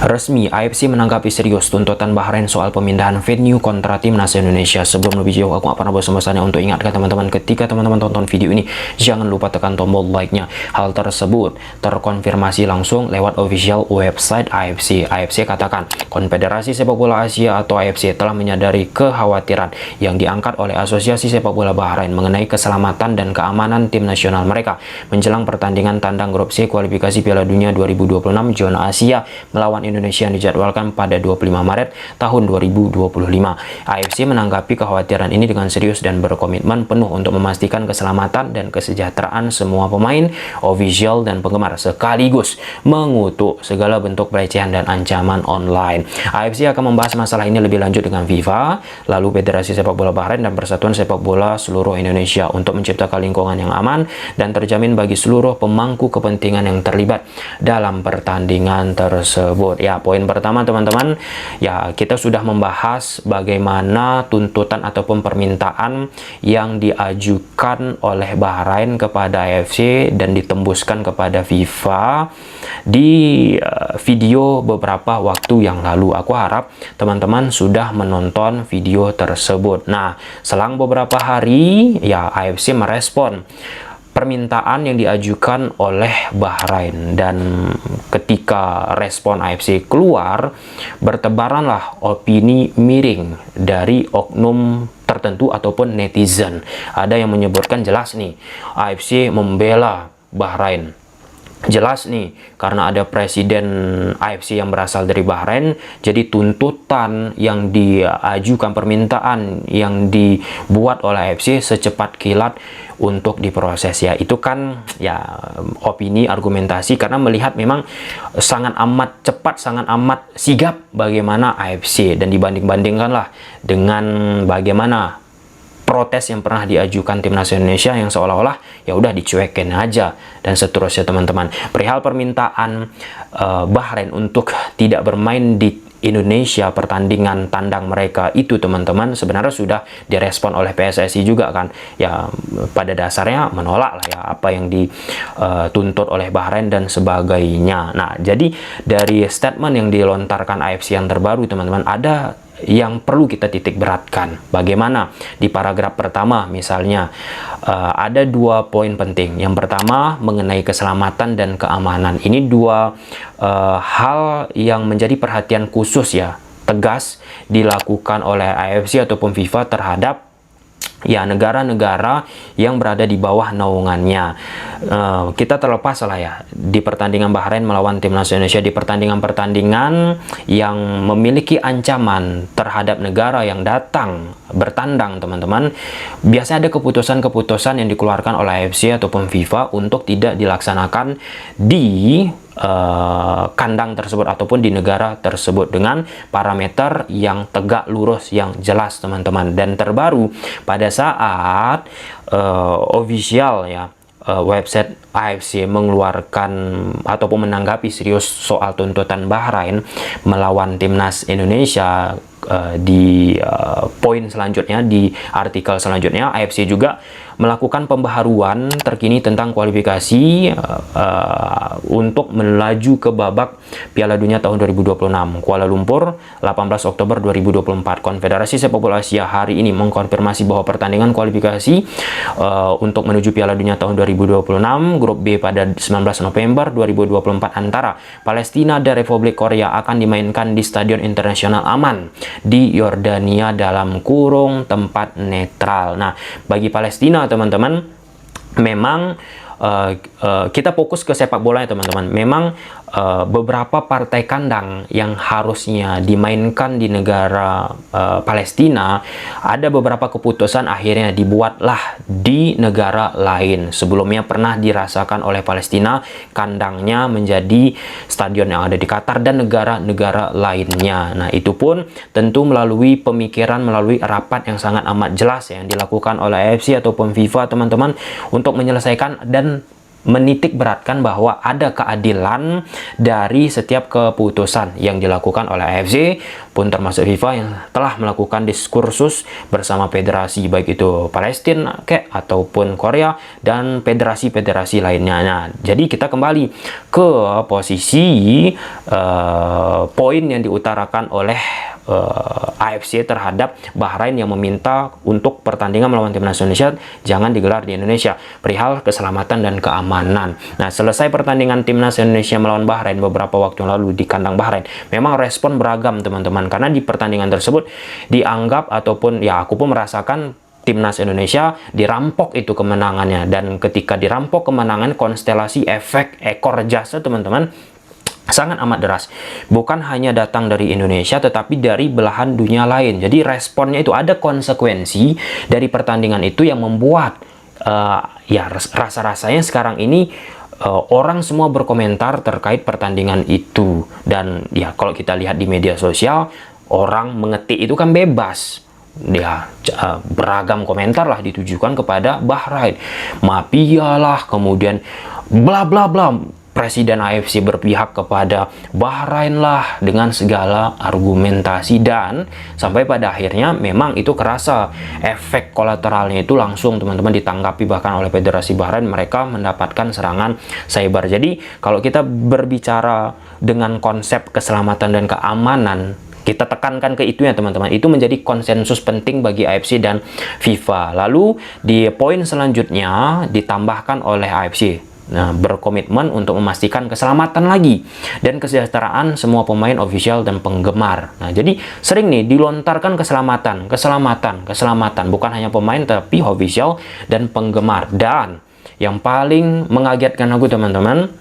Resmi, AFC menanggapi serius tuntutan Bahrain soal pemindahan venue kontra timnas Indonesia. Sebelum lebih jauh, aku gak pernah bosan-bosannya untuk ingatkan teman-teman, ketika teman-teman tonton video ini, jangan lupa tekan tombol like-nya. Hal tersebut terkonfirmasi langsung lewat official website AFC. AFC katakan, Konfederasi Sepak Bola Asia atau AFC telah menyadari kekhawatiran yang diangkat oleh Asosiasi Sepak Bola Bahrain mengenai keselamatan dan keamanan tim nasional mereka menjelang pertandingan tandang grup C kualifikasi Piala Dunia 2026 zona Asia melawan Indonesia yang dijadwalkan pada 25 Maret tahun 2025. AFC menanggapi kekhawatiran ini dengan serius dan berkomitmen penuh untuk memastikan keselamatan dan kesejahteraan semua pemain, ofisial, dan penggemar, sekaligus mengutuk segala bentuk pelecehan dan ancaman online. AFC akan membahas masalah ini lebih lanjut dengan FIFA, lalu Federasi Sepak Bola Bahrain dan Persatuan Sepak Bola seluruh Indonesia untuk menciptakan lingkungan yang aman dan terjamin bagi seluruh pemangku kepentingan yang terlibat dalam pertandingan tersebut. Ya, poin pertama teman-teman, ya kita sudah membahas bagaimana tuntutan ataupun permintaan yang diajukan oleh Bahrain kepada AFC dan ditembuskan kepada FIFA di video beberapa waktu yang lalu. Aku harap teman-teman sudah menonton video tersebut. Nah, selang beberapa hari ya AFC merespon permintaan yang diajukan oleh Bahrain, dan ketika respon AFC keluar, bertebaranlah opini miring dari oknum tertentu ataupun netizen. Ada yang menyebutkan jelas nih, AFC membela Bahrain. Jelas nih, karena ada presiden AFC yang berasal dari Bahrain, jadi tuntutan yang diajukan, permintaan yang dibuat oleh AFC secepat kilat untuk diproses. Ya, itu kan ya opini, argumentasi, karena melihat memang sangat amat cepat, sangat amat sigap bagaimana AFC, dan dibanding-bandingkanlah dengan bagaimana protes yang pernah diajukan timnas Indonesia yang seolah-olah ya udah dicuekin aja dan seterusnya teman-teman. Perihal permintaan Bahrain untuk tidak bermain di Indonesia pertandingan tandang mereka itu teman-teman sebenarnya sudah direspon oleh PSSI juga kan, ya pada dasarnya menolak lah ya apa yang dituntut oleh Bahrain dan sebagainya. Nah, jadi dari statement yang dilontarkan AFC yang terbaru teman-teman, ada yang perlu kita titik beratkan. Bagaimana di paragraf pertama misalnya ada dua poin penting. Yang pertama mengenai keselamatan dan keamanan. Ini dua hal yang menjadi perhatian khusus ya, tegas dilakukan oleh AFC ataupun FIFA terhadap ya negara-negara yang berada di bawah naungannya. Kita terlepas lah ya di pertandingan Bahrain melawan timnas Indonesia, di pertandingan-pertandingan yang memiliki ancaman terhadap negara yang datang bertandang teman-teman, biasanya ada keputusan-keputusan yang dikeluarkan oleh AFC ataupun FIFA untuk tidak dilaksanakan di kandang tersebut ataupun di negara tersebut dengan parameter yang tegak lurus yang jelas teman-teman. Dan terbaru pada saat official ya website AFC mengeluarkan ataupun menanggapi serius soal tuntutan Bahrain melawan timnas Indonesia, di poin selanjutnya, di artikel selanjutnya, AFC juga melakukan pembaharuan terkini tentang kualifikasi untuk melaju ke babak Piala Dunia tahun 2026 Kuala Lumpur 18 Oktober 2024. Konfederasi Sepak Bola Asia hari ini mengkonfirmasi bahwa pertandingan kualifikasi untuk menuju Piala Dunia tahun 2026 grup B pada 19 November 2024 antara Palestina dan Republik Korea akan dimainkan di Stadion Internasional Aman di Yordania dalam kurung tempat netral. Nah, bagi Palestina teman-teman, memang kita fokus ke sepak bola ya teman-teman. Memang beberapa partai kandang yang harusnya dimainkan di negara Palestina, ada beberapa keputusan akhirnya dibuatlah di negara lain. Sebelumnya pernah dirasakan oleh Palestina, kandangnya menjadi stadion yang ada di Qatar dan negara-negara lainnya. Nah, itu pun tentu melalui pemikiran, melalui rapat yang sangat amat jelas yang dilakukan oleh AFC ataupun FIFA teman-teman untuk menyelesaikan dan menitik beratkan bahwa ada keadilan dari setiap keputusan yang dilakukan oleh AFC pun termasuk FIFA yang telah melakukan diskursus bersama federasi baik itu Palestina ataupun Korea dan federasi-federasi lainnya. Nah, jadi kita kembali ke posisi poin yang diutarakan oleh AFC terhadap Bahrain yang meminta untuk pertandingan melawan timnas Indonesia jangan digelar di Indonesia perihal keselamatan dan keamanan. Nah, selesai pertandingan timnas Indonesia melawan Bahrain beberapa waktu yang lalu di kandang Bahrain, memang respon beragam teman-teman, karena di pertandingan tersebut dianggap ataupun ya aku pun merasakan timnas Indonesia dirampok itu kemenangannya, dan ketika dirampok kemenangan, konstelasi efek ekor jasa teman-teman sangat amat deras, bukan hanya datang dari Indonesia tetapi dari belahan dunia lain. Jadi responnya itu ada konsekuensi dari pertandingan itu yang membuat ya rasa-rasanya sekarang ini orang semua berkomentar terkait pertandingan itu. Dan ya kalau kita lihat di media sosial, orang mengetik itu kan bebas. Ya, beragam komentar lah ditujukan kepada Bahrain, mafia lah, kemudian bla bla bla. Presiden AFC berpihak kepada Bahrain lah dengan segala argumentasi, dan sampai pada akhirnya memang itu kerasa efek kolateralnya itu langsung teman-teman ditanggapi bahkan oleh Federasi Bahrain. Mereka mendapatkan serangan cyber. Jadi kalau kita berbicara dengan konsep keselamatan dan keamanan, kita tekankan ke itu ya teman-teman. Itu menjadi konsensus penting bagi AFC dan FIFA. Lalu di poin selanjutnya ditambahkan oleh AFC. Nah, berkomitmen untuk memastikan keselamatan lagi dan kesejahteraan semua pemain, ofisial, dan penggemar. Nah, jadi sering nih dilontarkan keselamatan, bukan hanya pemain tapi ofisial dan penggemar. Dan yang paling mengagetkan aku teman-teman,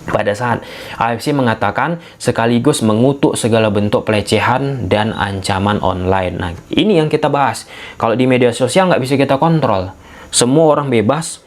pada saat AFC mengatakan sekaligus mengutuk segala bentuk pelecehan dan ancaman online. Nah, ini yang kita bahas. Kalau di media sosial nggak bisa kita kontrol. Semua orang bebas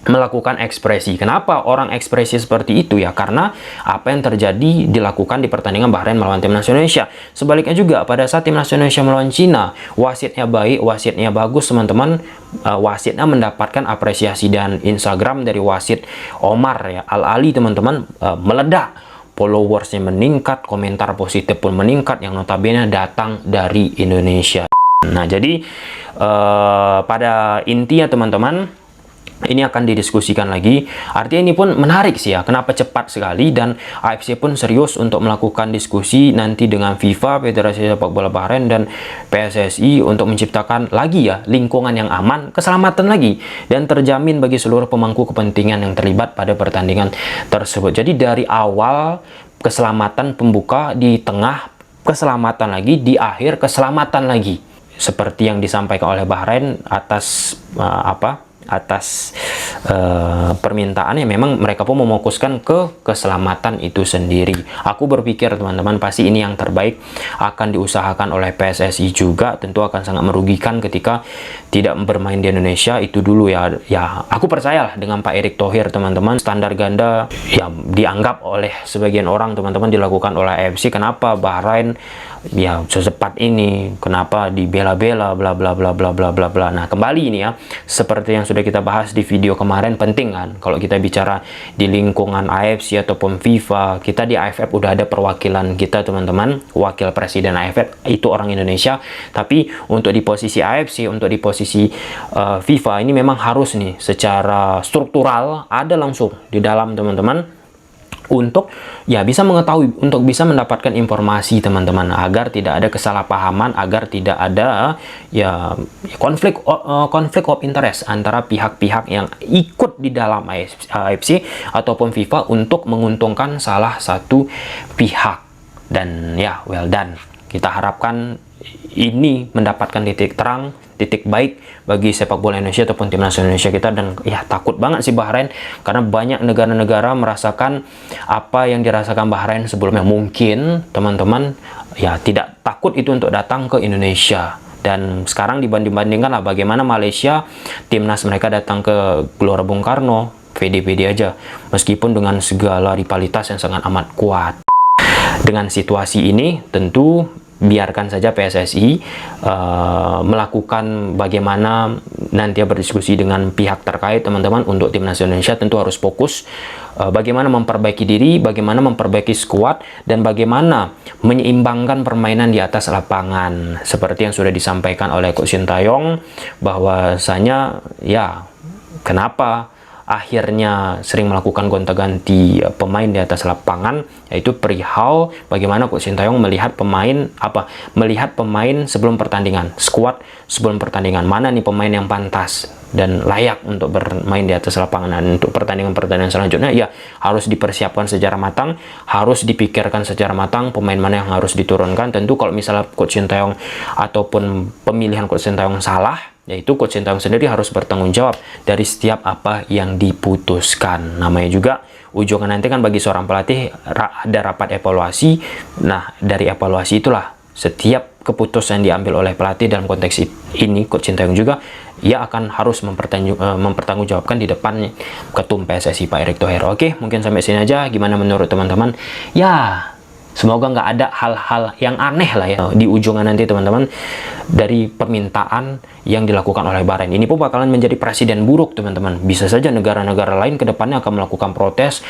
melakukan ekspresi. Kenapa orang ekspresi seperti itu ya? Karena apa yang terjadi dilakukan di pertandingan Bahrain melawan timnas Indonesia. Sebaliknya juga pada saat timnas Indonesia melawan Cina, wasitnya baik, wasitnya bagus teman-teman. Wasitnya mendapatkan apresiasi, dan Instagram dari wasit Omar ya Al-Ali teman-teman meledak. Followersnya meningkat, komentar positif pun meningkat, yang notabene datang dari Indonesia. Nah, jadi pada intinya teman-teman, ini akan didiskusikan lagi. Artinya ini pun menarik sih ya, kenapa cepat sekali, dan AFC pun serius untuk melakukan diskusi nanti dengan FIFA, Federasi Sepak Bola Bahrain, dan PSSI untuk menciptakan lagi ya lingkungan yang aman, keselamatan lagi, dan terjamin bagi seluruh pemangku kepentingan yang terlibat pada pertandingan tersebut. Jadi dari awal keselamatan pembuka, di tengah keselamatan lagi, di akhir keselamatan lagi. Seperti yang disampaikan oleh Bahrain atas permintaannya, memang mereka pun mefokuskan ke keselamatan itu sendiri. Aku berpikir teman-teman pasti ini yang terbaik akan diusahakan oleh PSSI juga. Tentu akan sangat merugikan ketika tidak bermain di Indonesia itu dulu ya. Ya, aku percayalah dengan Pak Erick Thohir teman-teman, standar ganda ya dianggap oleh sebagian orang teman-teman dilakukan oleh AFC. Kenapa Bahrain ya secepat ini, kenapa dibela-bela, bla bla bla bla bla bla bla. Nah, kembali ini ya, seperti yang sudah kita bahas di video kemarin, penting kan kalau kita bicara di lingkungan AFC ataupun FIFA. Kita di AFF udah ada perwakilan kita teman-teman, wakil presiden AFF itu orang Indonesia. Tapi untuk di posisi AFC, untuk di posisi FIFA, ini memang harus nih secara struktural ada langsung di dalam teman-teman, untuk ya bisa mengetahui, untuk bisa mendapatkan informasi teman-teman, agar tidak ada kesalahpahaman, agar tidak ada ya konflik of interest antara pihak-pihak yang ikut di dalam AFC ataupun FIFA untuk menguntungkan salah satu pihak. Dan ya well done, kita harapkan ini mendapatkan titik terang, titik baik bagi sepak bola Indonesia ataupun timnas Indonesia kita. Dan ya takut banget sih Bahrain, karena banyak negara-negara merasakan apa yang dirasakan Bahrain sebelumnya. Mungkin teman-teman ya tidak takut itu untuk datang ke Indonesia. Dan sekarang dibanding-bandingkan lah bagaimana Malaysia, timnas mereka datang ke Gelora Bung Karno, pede-pede aja, meskipun dengan segala rivalitas yang sangat amat kuat. Dengan situasi ini tentu biarkan saja PSSI melakukan bagaimana nanti berdiskusi dengan pihak terkait teman-teman. Untuk timnas Indonesia tentu harus fokus bagaimana memperbaiki diri, bagaimana memperbaiki skuad, dan bagaimana menyeimbangkan permainan di atas lapangan. Seperti yang sudah disampaikan oleh Coach Sintayong, bahwasanya ya kenapa akhirnya sering melakukan gonta-ganti pemain di atas lapangan, yaitu perihal bagaimana Coach Sintayong melihat pemain sebelum pertandingan, squad sebelum pertandingan, mana nih pemain yang pantas dan layak untuk bermain di atas lapangan. Dan untuk pertandingan-pertandingan selanjutnya ya harus dipersiapkan secara matang, harus dipikirkan secara matang pemain mana yang harus diturunkan. Tentu kalau misalnya Coach Sintayong ataupun pemilihan Coach Sintayong salah, yaitu Coach Sintayong sendiri harus bertanggung jawab dari setiap apa yang diputuskan. Namanya juga ujungnya nanti kan bagi seorang pelatih ada rapat evaluasi. Nah, dari evaluasi itulah setiap keputusan yang diambil oleh pelatih dalam konteks ini Coach Sintayong juga ia akan harus mempertanggungjawabkan di depan ketum PSSI Pak Erick Thohir. Oke, mungkin sampai sini aja. Gimana menurut teman-teman? Ya, semoga nggak ada hal-hal yang aneh lah ya di ujungnya nanti teman-teman dari permintaan yang dilakukan oleh Bahrain. Ini pun bakalan menjadi presiden buruk teman-teman. Bisa saja negara-negara lain ke depannya akan melakukan protes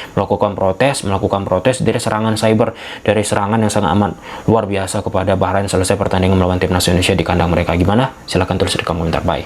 dari serangan cyber, dari serangan yang sangat amat luar biasa kepada Bahrain selesai pertandingan melawan timnas Indonesia di kandang mereka. Gimana? Silahkan tulis di kolom komentar. Bye.